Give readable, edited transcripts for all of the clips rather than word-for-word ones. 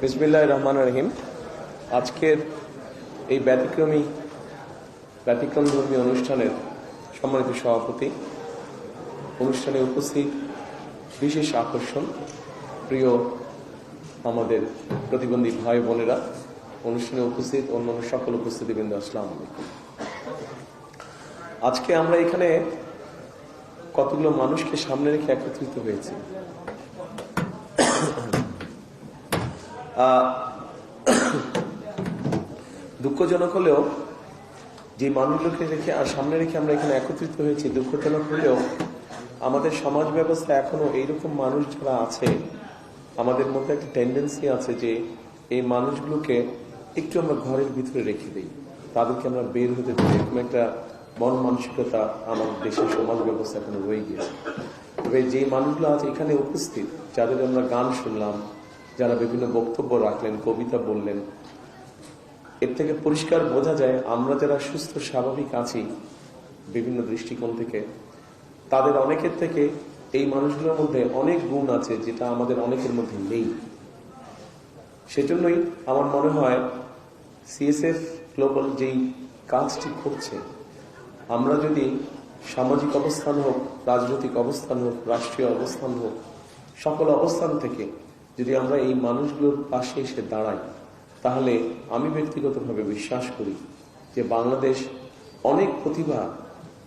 বিসমিল্লাহির রহমানির রহিম। আজকের এই ব্যতিক্রমধর্মী অনুষ্ঠানের সম্মানিত সভাপতি, অনুষ্ঠানে উপস্থিত বিশেষ আকর্ষণ, প্রিয় আমাদের প্রতিবন্ধী ভাই বোনেরা, অনুষ্ঠানে উপস্থিত অন্যান্য সকল উপস্থিতিবৃন্দ, আসসালামু আলাইকুম। আজকে আমরা এখানে কতগুলো মানুষকে সামনে রেখে একত্রিত হয়েছি। দুঃখজনক হলেও যে মানুষগুলোকে রেখে আর সামনে রেখে আমরা এখানে একত্রিত হয়েছি, দুঃখজনক হলেও আমাদের সমাজ ব্যবস্থা এখনো এইরকম মানুষ যারা আছে, আমাদের মধ্যে একটা টেন্ডেন্সি আছে যে এই মানুষগুলোকে একটু আমরা ঘরের ভিতরে রেখে দিই, তাদেরকে আমরা বের হতে দিই। এরকম একটা মন মানসিকতা আমাদের দেশের সমাজ ব্যবস্থা এখনো রয়ে গিয়েছে। তবে যে মানুষগুলো আছে এখানে উপস্থিত, যাদের আমরা গান শুনলাম, যারা বিভিন্ন বক্তব্য রাখলেন, কবিতা বললেন, এর থেকে পরিষ্কার বোঝা যায় আমরা যারা সুস্থ স্বাভাবিক আছি বিভিন্ন দৃষ্টিকোণ থেকে, তাদের অনেকের থেকে এই মানুষগুলোর মধ্যে অনেক গুণ আছে যেটা আমাদের অনেকের মধ্যে নেই। সেজন্যই আমার মনে হয় সিএসএফ গ্লোবাল যেই কাজটি করছে, আমরা যদি সামাজিক অবস্থান হোক, রাজনৈতিক অবস্থান হোক, রাষ্ট্রীয় অবস্থান হোক, সকল অবস্থান থেকে যদি আমরা এই মানুষগুলোর পাশে এসে দাঁড়াই, তাহলে আমি ব্যক্তিগতভাবে বিশ্বাস করি যে বাংলাদেশ অনেক প্রতিভা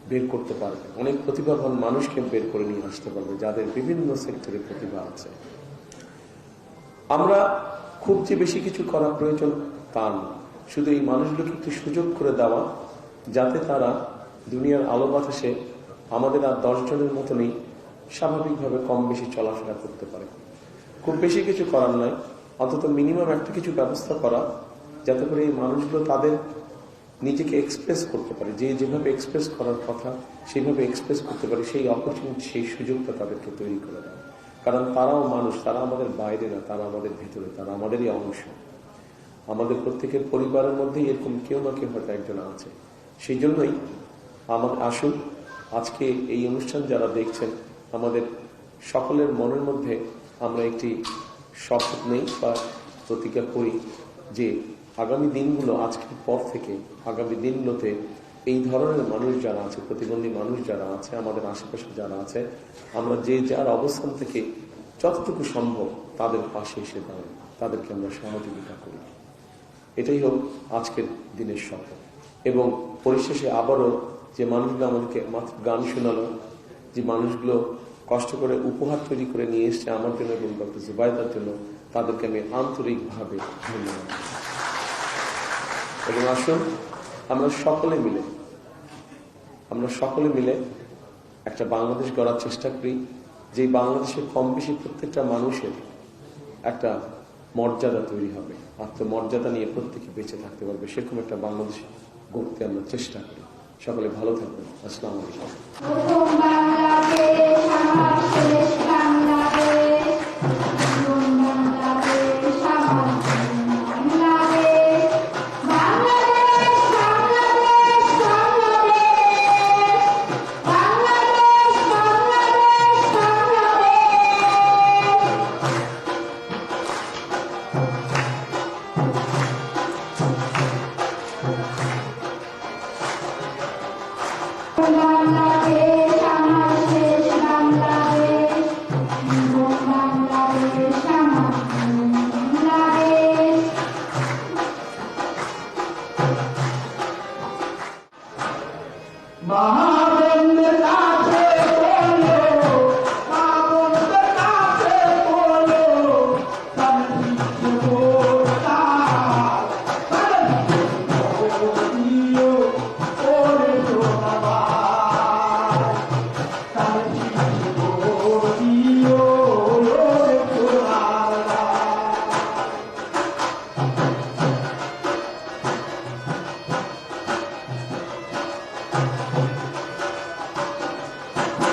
বের করতে পারবে, অনেক প্রতিভাবান মানুষকে বের করে নিয়ে আসতে পারবে, যাদের বিভিন্ন সেক্টরে প্রতিভা আছে। আমরা খুব যে বেশি কিছু করা প্রয়োজন তা না, শুধু এই মানুষগুলোকে একটু সুযোগ করে দেওয়া, যাতে তারা দুনিয়ার আলো বাতাসে আমাদের আর 10 জনের মতনই স্বাভাবিকভাবে কম বেশি চলাফেরা করতে পারে। খুব বেশি কিছু করার নয়, অন্তত মিনিমাম একটা কিছু ব্যবস্থা করা, যাতে করে এই মানুষগুলো তাদের নিজেকে এক্সপ্রেস করতে পারে, যে যেভাবে এক্সপ্রেস করার কথা সেইভাবে এক্সপ্রেস করতে পারে, সেই অপরচুনিটি, সেই সুযোগটা তাদেরকে তৈরি করে দেয়। কারণ তারাও মানুষ, তারা আমাদের বাইরে না, তারা আমাদের ভেতরে, তারা আমাদেরই অংশ। আমাদের প্রত্যেকের পরিবারের মধ্যেই এরকম কেউ না কেউ হয়তো একজন আছে। সেই জন্যই আমার আসুন আজকে এই অনুষ্ঠান যারা দেখছেন, আমাদের সকলের মনের মধ্যে আমরা একটি শপথ নেই বা প্রতিজ্ঞা করি যে আগামী দিনগুলো, আজকের পর থেকে আগামী দিনগুলোতে এই ধরনের মানুষ যারা আছে, প্রতিবন্ধী মানুষ যারা আছে, আমাদের আশেপাশে যারা আছে, আমরা যে যার অবস্থান থেকে যতটুকু সম্ভব তাদের পাশে এসে দাঁড়াই, তাদেরকে আমরা সহযোগিতা করি। এটাই হোক আজকের দিনের শপথ। এবং পরিশেষে আবারও যে মানুষগুলো আমাদেরকে মাত্র গান শোনালো, যে মানুষগুলো কষ্ট করে উপহার তৈরি করে নিয়ে এসছে আমার জন্য এবং ডক্টর জুবাইদার জন্য, তাদেরকে আমি আন্তরিকভাবে ধন্যবাদ। এবং আসুন আমরা সকলে মিলে একটা বাংলাদেশ গড়ার চেষ্টা করি, যে বাংলাদেশের কম বেশি প্রত্যেকটা মানুষের একটা মর্যাদা তৈরি হবে, আত্মমর্যাদা নিয়ে প্রত্যেকে বেঁচে থাকতে পারবে, সেরকম একটা বাংলাদেশ গড়তে আমরা চেষ্টা করি। সকলে ভালো থাকবেন। আসসালামু আলাইকুম।